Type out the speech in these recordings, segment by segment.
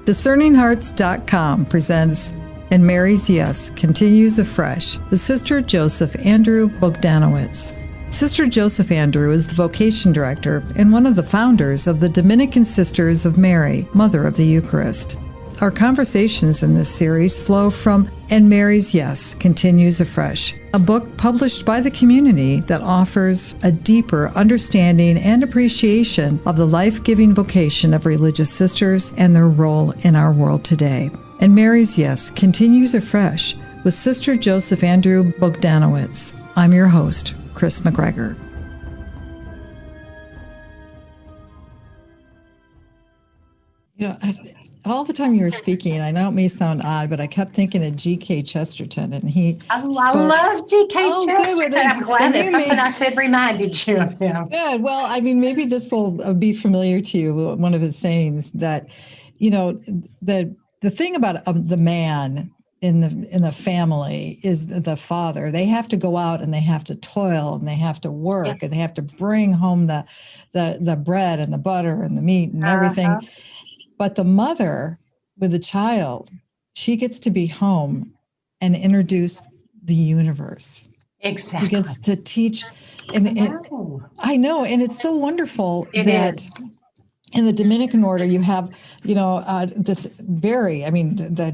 DiscerningHearts.com presents And Mary's Yes Continues Afresh with Sister Joseph Andrew Bogdanowicz. Sister Joseph Andrew is the vocation director and one of the founders of the Dominican Sisters of Mary, Mother of the Eucharist. Our conversations in this series flow from And Mary's Yes Continues Afresh, a book published by the community that offers a deeper understanding and appreciation of the life-giving vocation of religious sisters and their role in our world today. And Mary's Yes Continues Afresh with Sister Joseph Andrew Bogdanowicz. I'm your host, Kris McGregor. All the time you were speaking, I know it may sound odd, but I kept thinking of G.K. Chesterton, and he. I love G.K. Chesterton. I'm glad that something I said reminded you of him. Good. Well, I mean, maybe this will be familiar to you. One of his sayings that, the thing about the man in the family is the father. They have to go out and they have to toil and they have to work and they have to bring home the bread and the butter and the meat and everything. But the mother with the child, she gets to be home and introduce the universe. Exactly. She gets to teach. I know. And it's so wonderful it that is. In the Dominican order, you have, the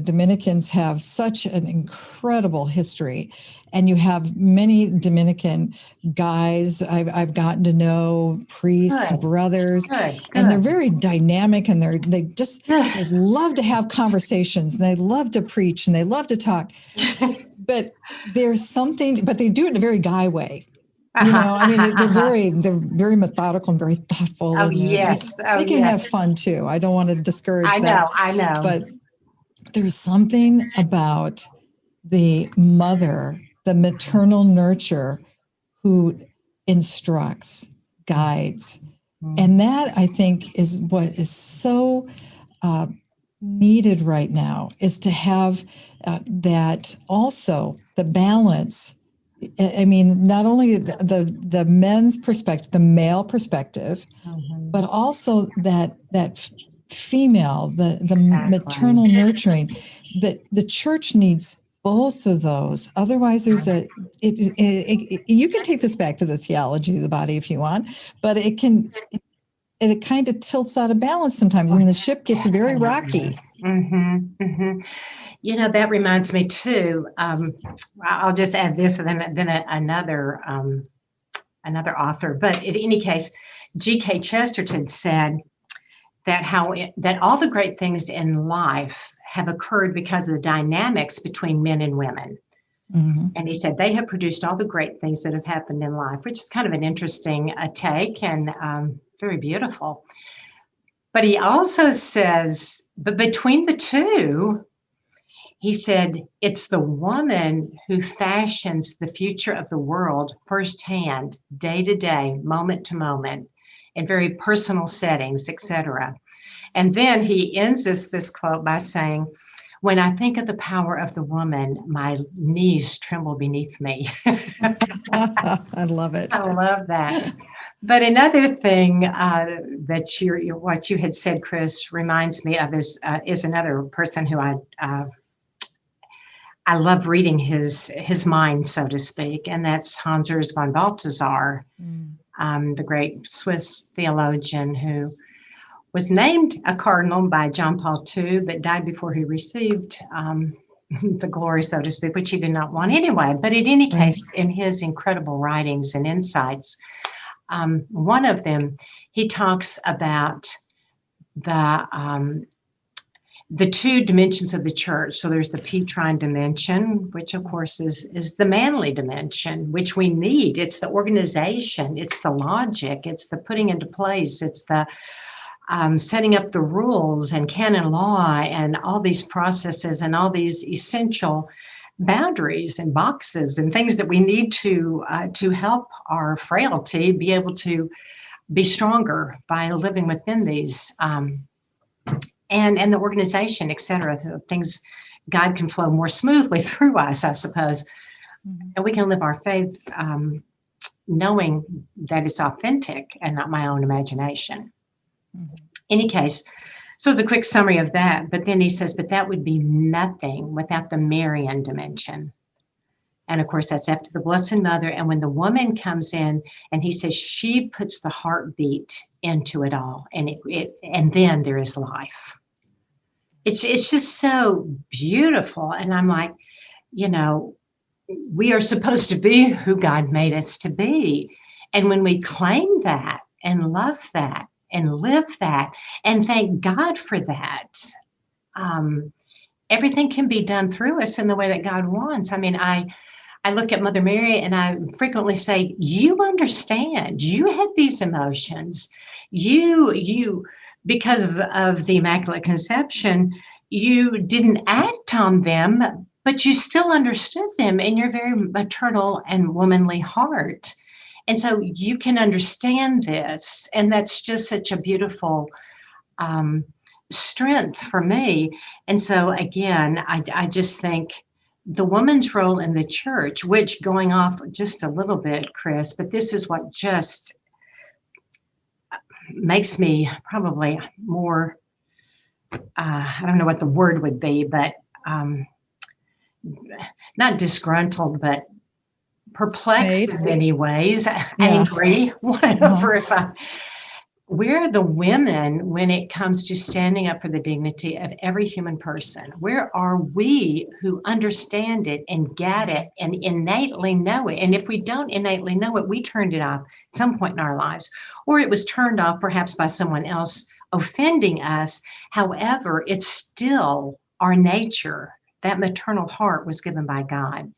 Dominicans have such an incredible history. And you have many Dominican guys I've gotten to know, priests, brothers, and they're very dynamic, and they love to have conversations, and they love to preach, and they love to talk. But there's something, but they do it in a very guy way. They're very methodical and very thoughtful. Oh, and yes. They can have fun too. I don't want to discourage that. I know. But there's something about the mother, the maternal nurturer, who instructs, guides. And that, I think, is what is so needed right now, is to have that also, the balance. I mean, not only the men's perspective, the male perspective, but also that female, the maternal nurturing. That the church needs both of those. Otherwise, there's you can take this back to the theology of the body if you want, but it kind of tilts out of balance sometimes, and the ship gets very rocky. That reminds me too. I'll just add this, and then another author. But in any case, G.K. Chesterton said that all the great things in life have occurred because of the dynamics between men and women. And he said they have produced all the great things that have happened in life, which is kind of an interesting take and very beautiful. But he also says, but between the two, he said, it's the woman who fashions the future of the world firsthand, day to day, moment to moment, in very personal settings, etc. And then he ends this quote by saying, when I think of the power of the woman, my knees tremble beneath me. I love it. I love that. But another thing that what you had said, Kris, reminds me of is another person who I love reading his mind, so to speak, and that's Hans Urs von Balthasar, the great Swiss theologian who was named a cardinal by John Paul II, but died before he received the glory, so to speak, which he did not want anyway. But in any case, in his incredible writings and insights, one of them, he talks about the two dimensions of the church. So there's the Petrine dimension, which of course is the manly dimension, which we need. It's the organization, it's the logic, it's the putting into place, it's the setting up the rules and canon law and all these processes and all these essential boundaries and boxes and things that we need to help our frailty be able to be stronger by living within these and the organization, et cetera. Things, God can flow more smoothly through us, I suppose, and we can live our faith knowing that it's authentic and not my own imagination. Any case, So it's a quick summary of that. But then he says, but that would be nothing without the Marian dimension. And of course, that's after the Blessed Mother. And when the woman comes in, and he says she puts the heartbeat into it all, and and then there is life. It's just so beautiful. And I'm like, we are supposed to be who God made us to be. And when we claim that and love that and live that and thank God for that, everything can be done through us in the way that God wants. I mean, I look at Mother Mary and I frequently say, you understand, you had these emotions. You because of the Immaculate Conception, you didn't act on them, but you still understood them in your very maternal and womanly heart. And so you can understand this. And that's just such a beautiful strength for me. And so again, I just think the woman's role in the church, which, going off just a little bit, Kris, but this is what just makes me probably more, I don't know what the word would be, but not disgruntled, but perplexed in many ways, angry, whatever. Where are the women when it comes to standing up for the dignity of every human person? Where are we who understand it and get it and innately know it? And if we don't innately know it, we turned it off at some point in our lives, or it was turned off perhaps by someone else offending us. However, it's still our nature. That maternal heart was given by God.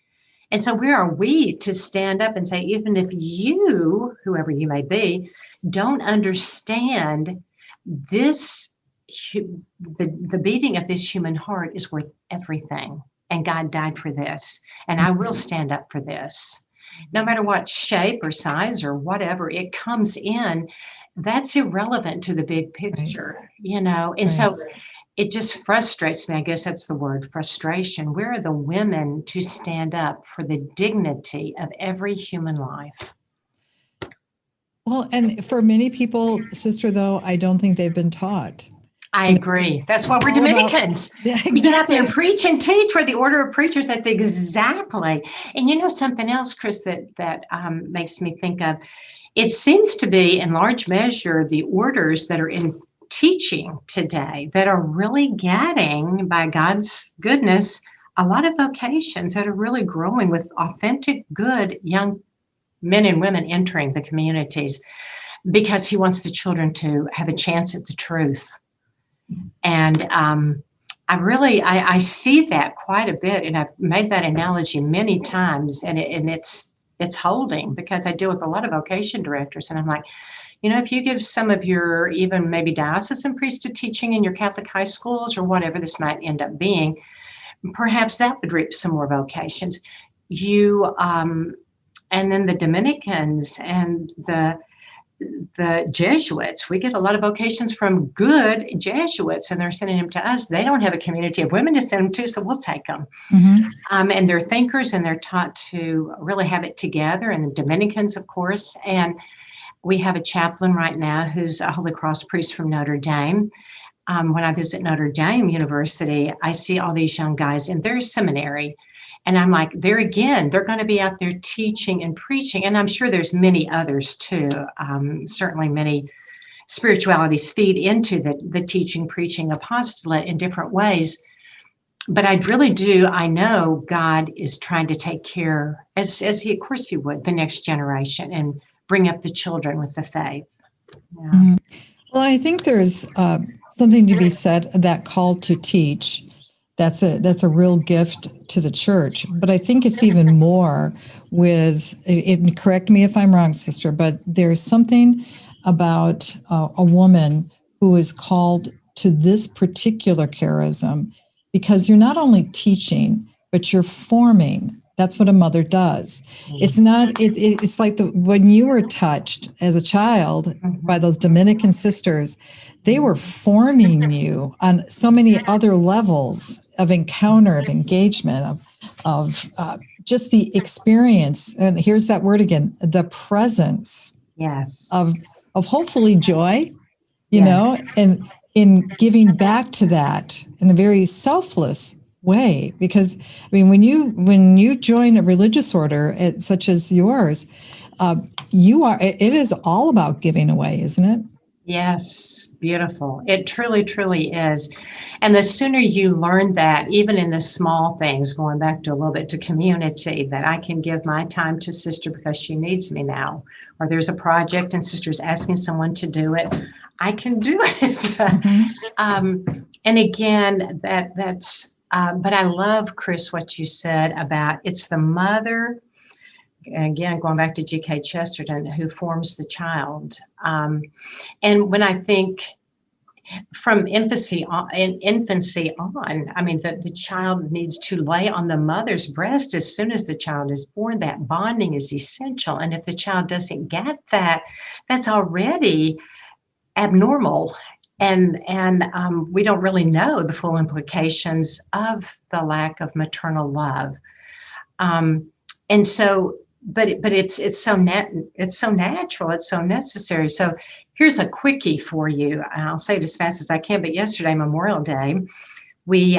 And so where are we to stand up and say, even if you, whoever you may be, don't understand this, the beating of this human heart is worth everything. And God died for this. And I will stand up for this. No matter what shape or size or whatever it comes in, that's irrelevant to the big picture, And so it just frustrates me. I guess that's the word, frustration. Where are the women to stand up for the dignity of every human life? Well, and for many people, sister, though, I don't think they've been taught. I agree. That's why we're Dominicans. Exactly. We get out there and preach and teach. We're the order of preachers. That's exactly. And something else, Kris, that makes me think of, it seems to be in large measure the orders that are in teaching today that are really getting, by God's goodness, a lot of vocations that are really growing with authentic, good young men and women entering the communities, because he wants the children to have a chance at the truth. And I see that quite a bit, and I've made that analogy many times, and it's holding, because I deal with a lot of vocation directors, and I'm like, if you give some of your even maybe diocesan priesthood teaching in your Catholic high schools or whatever this might end up being, perhaps that would reap some more vocations. And then the Dominicans and the Jesuits, we get a lot of vocations from good Jesuits, and they're sending them to us. They don't have a community of women to send them to, so we'll take them. Mm-hmm. And they're thinkers, and they're taught to really have it together. And the Dominicans, of course, and we have a chaplain right now who's a Holy Cross priest from Notre Dame. When I visit Notre Dame University, I see all these young guys in their seminary. And I'm like, they're going to be out there teaching and preaching. And I'm sure there's many others too. Certainly many spiritualities feed into the teaching, preaching apostolate in different ways. But I know God is trying to take care, as he, of course he would, the next generation, and bring up the children with the faith. Yeah. Mm-hmm. Well, I think there's something to be said, that call to teach. That's a real gift to the church. But I think it's even more with, correct me if I'm wrong, sister, but there's something about a woman who is called to this particular charism, because you're not only teaching, but you're forming. That's what a mother does. It's not, it's like when you were touched as a child by those Dominican sisters, they were forming you on so many other levels of encounter, of engagement, of just the experience. And here's that word again, the presence. Yes. Of hopefully joy, you know, and in giving back to that in a very selfless way. Because I mean, when you join a religious order such as yours, it is all about giving away, isn't it? Yes, beautiful. It truly, truly is. And the sooner you learn that, even in the small things, going back to a little bit to community, that I can give my time to sister because she needs me now, or there's a project and sister's asking someone to do it, I can do it. Mm-hmm. And again, that's, but I love, Kris, what you said about it's the mother, again, going back to G.K. Chesterton, who forms the child. And when I think from infancy on, I mean, the child needs to lay on the mother's breast as soon as the child is born. That bonding is essential. And if the child doesn't get that, that's already abnormal. And we don't really know the full implications of the lack of maternal love. And so, but it's so natural, it's so necessary. So here's a quickie for you. I'll say it as fast as I can. But yesterday, Memorial Day, we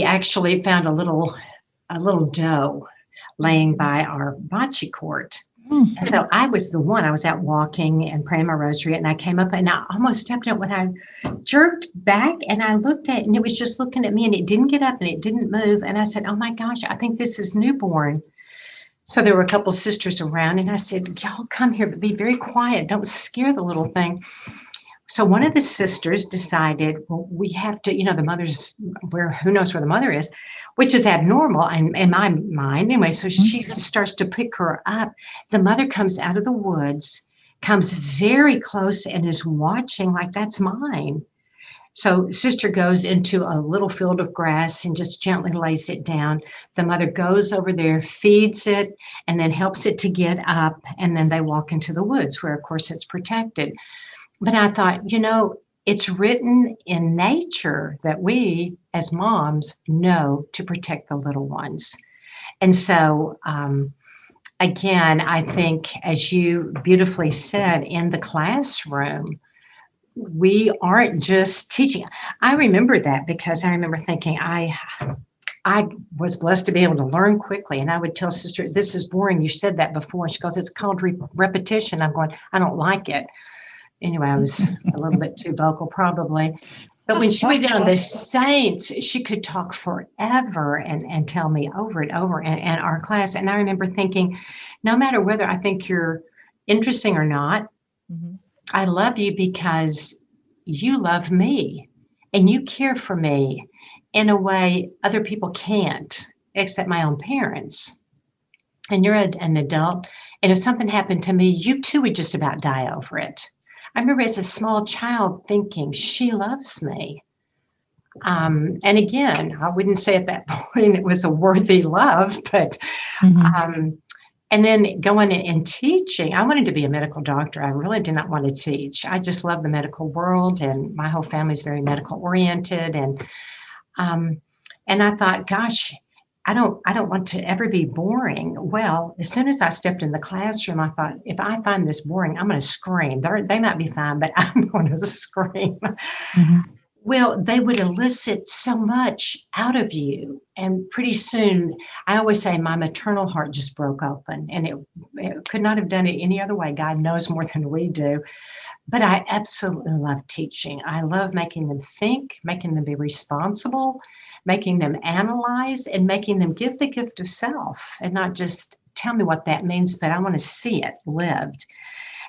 actually found a little doe laying by our bocce court. And so I was out walking and praying my rosary, and I came up and I almost stepped on it when I jerked back and I looked at it, and it was just looking at me, and it didn't get up and it didn't move. And I said, oh my gosh, I think this is newborn. So there were a couple sisters around, and I said, y'all come here, but be very quiet. Don't scare the little thing. So one of the sisters decided, well, we have to, the mother's who knows where the mother is, which is abnormal in my mind. Anyway, so she starts to pick her up. The mother comes out of the woods, comes very close, and is watching like that's mine. So sister goes into a little field of grass and just gently lays it down. The mother goes over there, feeds it, and then helps it to get up. And then they walk into the woods where, of course, it's protected. But I thought, it's written in nature that we as moms know to protect the little ones. And so, again, I think, as you beautifully said, in the classroom, we aren't just teaching. I remember that because I remember thinking I was blessed to be able to learn quickly. And I would tell sister, this is boring. You said that before. She goes, it's called repetition. I'm going, I don't like it. Anyway, I was a little bit too vocal probably. But when she went down the saints, she could talk forever and tell me over and over in our class. And I remember thinking, no matter whether I think you're interesting or not, I love you because you love me and you care for me in a way other people can't, except my own parents. And you're an adult. And if something happened to me, you too would just about die over it. I remember as a small child thinking, she loves me. And again, I wouldn't say at that point it was a worthy love, but and then going and teaching. I wanted to be a medical doctor. I really did not want to teach. I just love the medical world, and my whole family's very medical oriented. And I thought, gosh, I don't want to ever be boring. Well, as soon as I stepped in the classroom, I thought, if I find this boring, I'm going to scream. They might be fine, but I'm going to scream. Well, they would elicit so much out of you. And pretty soon, I always say my maternal heart just broke open, and it could not have done it any other way. God knows more than we do. But I absolutely love teaching. I love making them think, making them be responsible, making them analyze, and making them give the gift of self and not just tell me what that means, but I want to see it lived.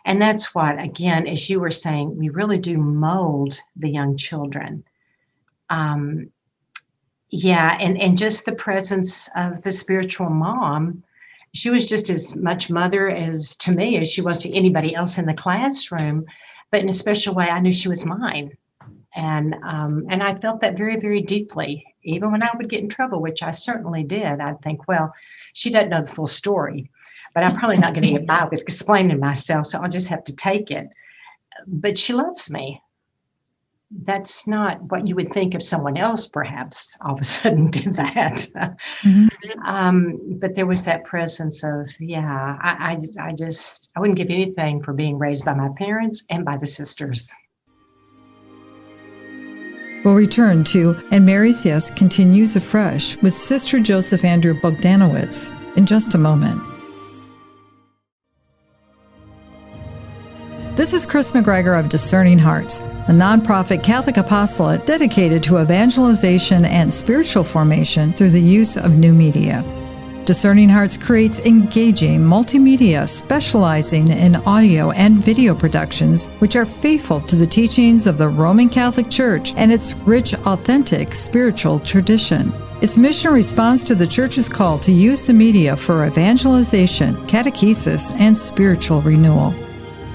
And that's what, again, as you were saying, we really do mold the young children. And just the presence of the spiritual mom. She was just as much mother to me as she was to anybody else in the classroom, but in a special way, I knew she was mine. And I felt that very, very deeply. Even when I would get in trouble, which I certainly did, I'd think, well, she doesn't know the full story, but I'm probably not going to get by with explaining myself, so I'll just have to take it. But she loves me. That's not what you would think if someone else perhaps all of a sudden did that. But there was that presence of, I wouldn't give anything for being raised by my parents and by the sisters. We'll return to And Mary's Yes Continues Afresh with Sister Joseph Andrew Bogdanowicz in just a moment. This is Kris McGregor of Discerning Hearts, a nonprofit Catholic apostolate dedicated to evangelization and spiritual formation through the use of new media. Discerning Hearts creates engaging multimedia specializing in audio and video productions which are faithful to the teachings of the Roman Catholic Church and its rich, authentic spiritual tradition. Its mission responds to the Church's call to use the media for evangelization, catechesis, and spiritual renewal.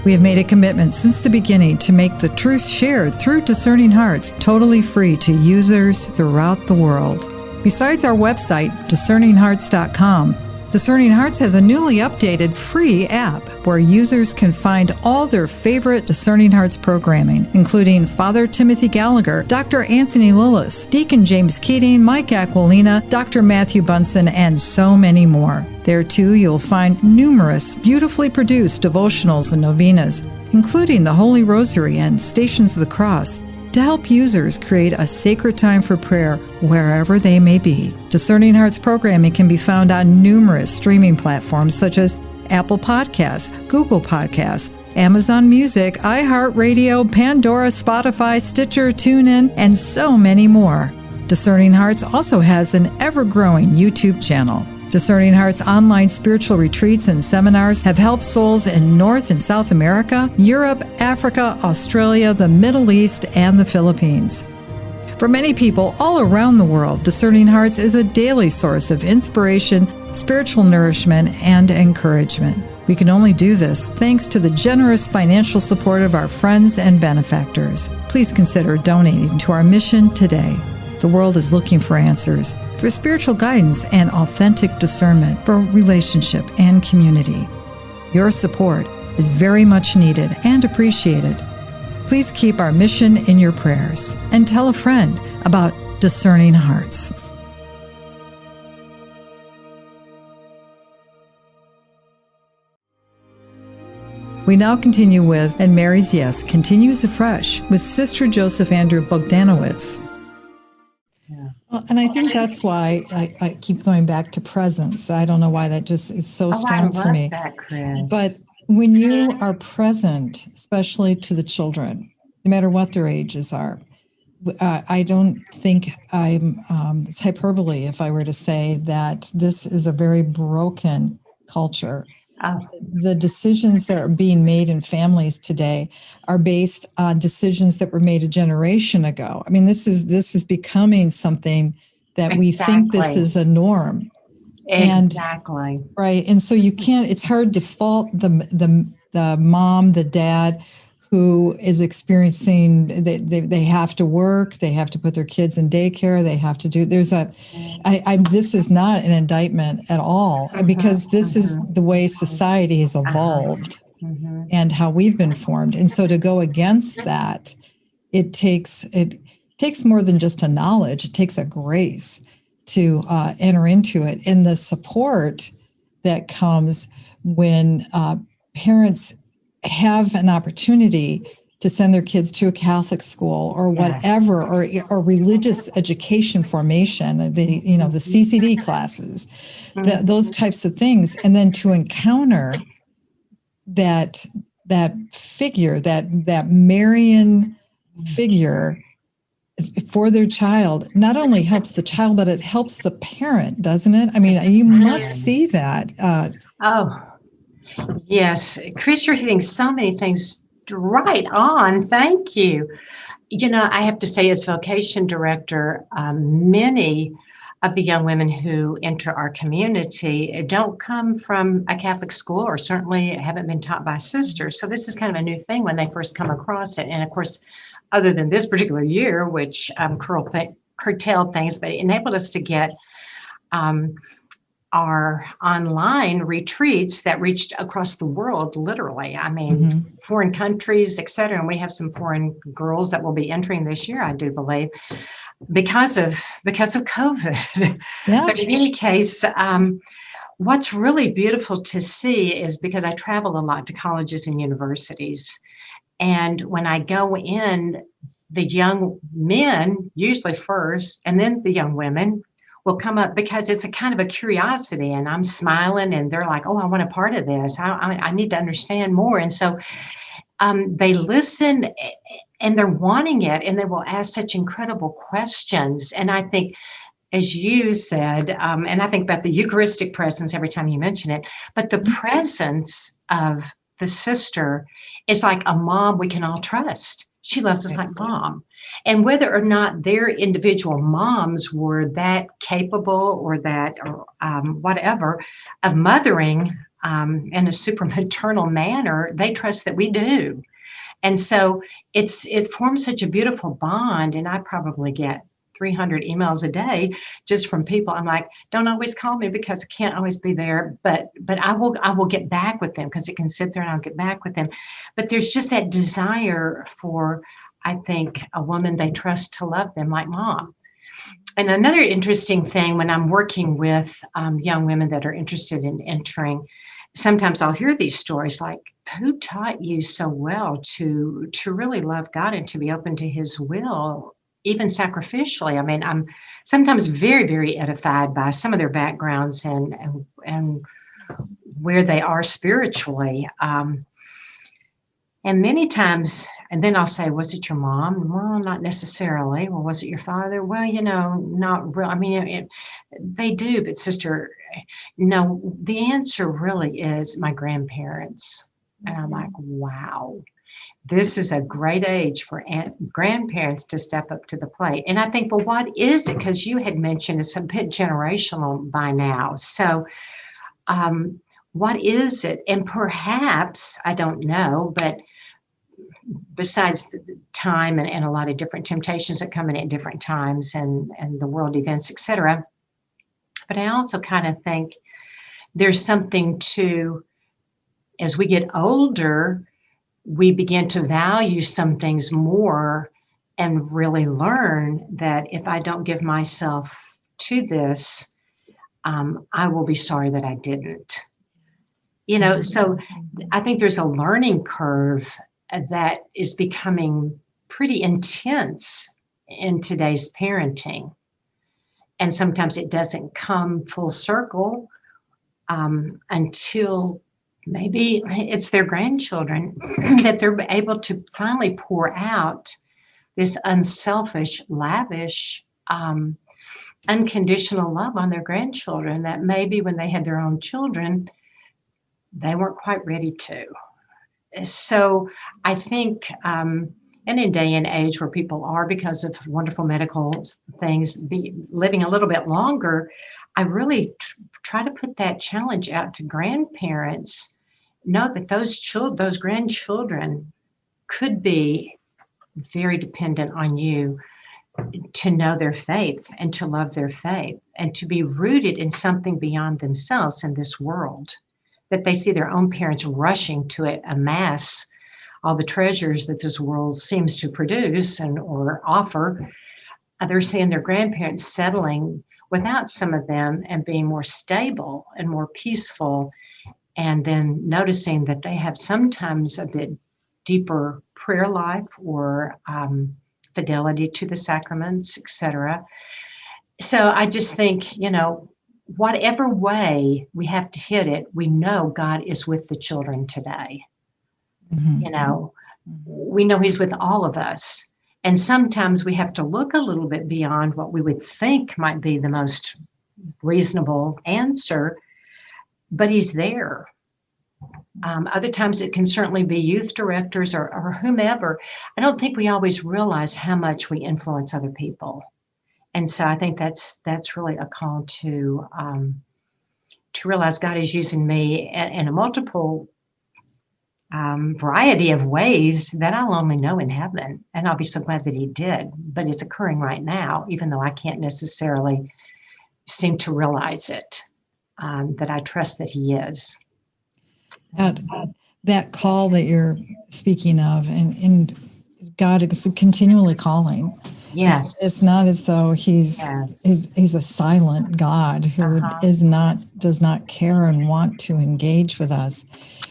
We have made a commitment since the beginning to make the truth shared through Discerning Hearts totally free to users throughout the world. Besides our website, discerninghearts.com, Discerning Hearts has a newly updated free app where users can find all their favorite Discerning Hearts programming, including Father Timothy Gallagher, Dr. Anthony Lillis, Deacon James Keating, Mike Aquilina, Dr. Matthew Bunson, and so many more. There, too, you'll find numerous beautifully produced devotionals and novenas, including the Holy Rosary and Stations of the Cross, to help users create a sacred time for prayer wherever they may be. Discerning Hearts programming can be found on numerous streaming platforms such as Apple Podcasts, Google Podcasts, Amazon Music, iHeartRadio, Pandora, Spotify, Stitcher, TuneIn, and so many more. Discerning Hearts also has an ever-growing YouTube channel. Discerning Hearts online spiritual retreats and seminars have helped souls in North and South America, Europe, Africa, Australia, the Middle East, and the Philippines. For many people all around the world, Discerning Hearts is a daily source of inspiration, spiritual nourishment, and encouragement. We can only do this thanks to the generous financial support of our friends and benefactors. Please consider donating to our mission today. The world is looking for answers, for spiritual guidance and authentic discernment, for relationship and community. Your support is very much needed and appreciated. Please keep our mission in your prayers and tell a friend about Discerning Hearts. We now continue with And Mary's Yes Continues Afresh with Sister Joseph Andrew Bogdanowicz. Well, and I think that's why I keep going back to presence. I don't know why that just is so strong for me. That, Kris. But when you are present, especially to the children, no matter what their ages are, I don't think it's hyperbole if I were to say that this is a very broken culture. Oh. The decisions that are being made in families today are based on decisions that were made a generation ago. I mean, this is becoming something that we think this is a norm. Exactly. And, right. And so you can't, it's hard to fault the mom, the dad who is experiencing, they have to work, they have to put their kids in daycare, they have to do, this is not an indictment at all, because this is the way society has evolved and how we've been formed. And so to go against that, it takes more than just a knowledge, it takes a grace to enter into it. And the support that comes when parents have an opportunity to send their kids to a Catholic school or whatever, or religious education formation, the CCD classes, those types of things, and then to encounter that figure, that Marian figure for their child, not only helps the child, but it helps the parent, doesn't it? I mean, you must see that. Yes, Kris, you're hitting so many things right on. Thank you. I have to say, as vocation director, many of the young women who enter our community don't come from a Catholic school, or certainly haven't been taught by sisters. So this is kind of a new thing when they first come across it. And of course, other than this particular year, which curtailed things, but it enabled us to get our online retreats that reached across the world, literally. I mean, foreign countries, et cetera. And we have some foreign girls that will be entering this year, I do believe, because of COVID. Yeah. But in any case, what's really beautiful to see is, because I travel a lot to colleges and universities, and when I go in, the young men, usually first, and then the young women will come up because it's a kind of a curiosity, and I'm smiling and they're like, oh, I want a part of this. I need to understand more. And so they listen and they're wanting it, and they will ask such incredible questions. And I think, as you said, and I think about the Eucharistic presence every time you mention it, but the presence of the sister is like a mom we can all trust. She loves us like mom. And whether or not their individual moms were that capable or that whatever of mothering in a super maternal manner, they trust that we do. And so it forms such a beautiful bond. And I probably get 300 emails a day just from people. I'm like, don't always call me because I can't always be there, but I will get back with them, because it can sit there and I'll get back with them. But there's just that desire for, I think, a woman they trust to love them like mom. And another interesting thing, when I'm working with young women that are interested in entering, sometimes I'll hear these stories like, who taught you so well to really love God and to be open to his will, even sacrificially? I mean, I'm sometimes very, very edified by some of their backgrounds and where they are spiritually. And many times, and then I'll say, was it your mom? Well, not necessarily. Well, was it your father? Well, not real. I mean, they do, but sister, no, the answer really is my grandparents. And I'm like, wow. This is a great age for grandparents to step up to the plate. And I think, well, what is it? Because you had mentioned it's a bit generational by now. So what is it? And perhaps, I don't know, but besides the time and a lot of different temptations that come in at different times and the world events, et cetera. But I also kind of think there's something to, as we get older, we begin to value some things more and really learn that if I don't give myself to this, I will be sorry that I didn't. So I think there's a learning curve that is becoming pretty intense in today's parenting. And sometimes it doesn't come full circle until maybe it's their grandchildren that they're able to finally pour out this unselfish, lavish, unconditional love on their grandchildren that maybe when they had their own children, they weren't quite ready to. So I think, and in day and age where people are, because of wonderful medical things, living a little bit longer, I really try to put that challenge out to grandparents. Know that those grandchildren could be very dependent on you to know their faith and to love their faith and to be rooted in something beyond themselves in this world, that they see their own parents rushing to amass all the treasures that this world seems to produce or offer. They're seeing their grandparents settling without some of them and being more stable and more peaceful, and then noticing that they have sometimes a bit deeper prayer life or fidelity to the sacraments, etc. So I just think, whatever way we have to hit it, we know God is with the children today. Mm-hmm. We know he's with all of us. And sometimes we have to look a little bit beyond what we would think might be the most reasonable answer, but he's there. Other times it can certainly be youth directors or whomever. I don't think we always realize how much we influence other people. And so I think that's really a call to realize God is using me in a multiple variety of ways that I'll only know in heaven. And I'll be so glad that he did. But it's occurring right now, even though I can't necessarily seem to realize it, that I trust that he is. That call that you're speaking of, and God is continually calling. Yes, it's not as though he's a silent God who does not care and want to engage with us.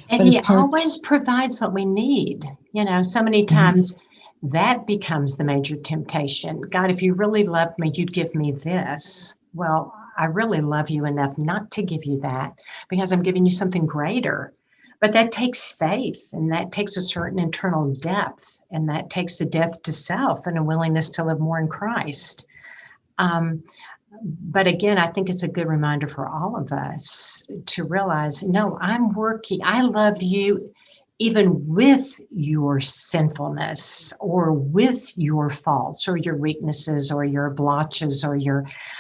And he always provides what we need. So many times that becomes the major temptation. God, if you really loved me, you'd give me this. Well, I really love you enough not to give you that because I'm giving you something greater. But that takes faith, and that takes a certain internal depth, and that takes a death to self and a willingness to live more in Christ. But again, I think it's a good reminder for all of us to realize, no, I'm working. I love you even with your sinfulness or with your faults or your weaknesses or your blotches or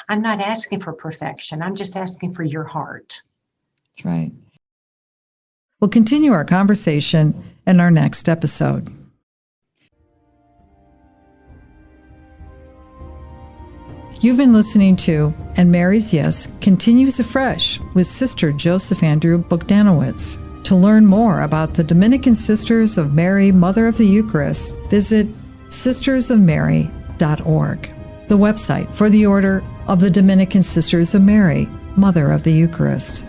I'm not asking for perfection. I'm just asking for your heart. That's right. We'll continue our conversation in our next episode. You've been listening to And Mary's Yes Continues Afresh with Sister Joseph Andrew Bogdanowicz. To learn more about the Dominican Sisters of Mary, Mother of the Eucharist, visit sistersofmary.org, the website for the Order of the Dominican Sisters of Mary, Mother of the Eucharist.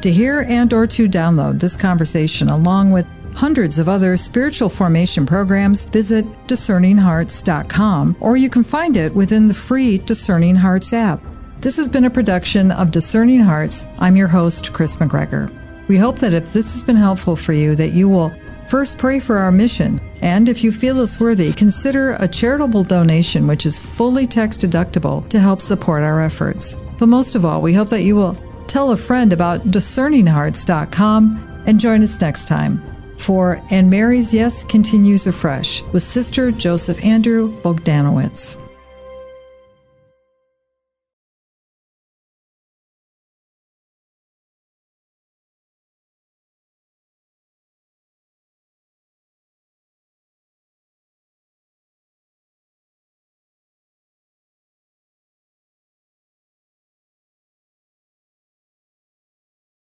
To hear and or to download this conversation along with hundreds of other spiritual formation programs, visit discerninghearts.com, or you can find it within the free Discerning Hearts app. This has been a production of Discerning Hearts. I'm your host, Kris McGregor. We hope that if this has been helpful for you, that you will first pray for our mission, and if you feel it's worthy, consider a charitable donation which is fully tax deductible to help support our efforts. But most of all, we hope that you will tell a friend about discerninghearts.com and join us next time for And Mary's Yes Continues Afresh with Sister Joseph Andrew Bogdanowicz.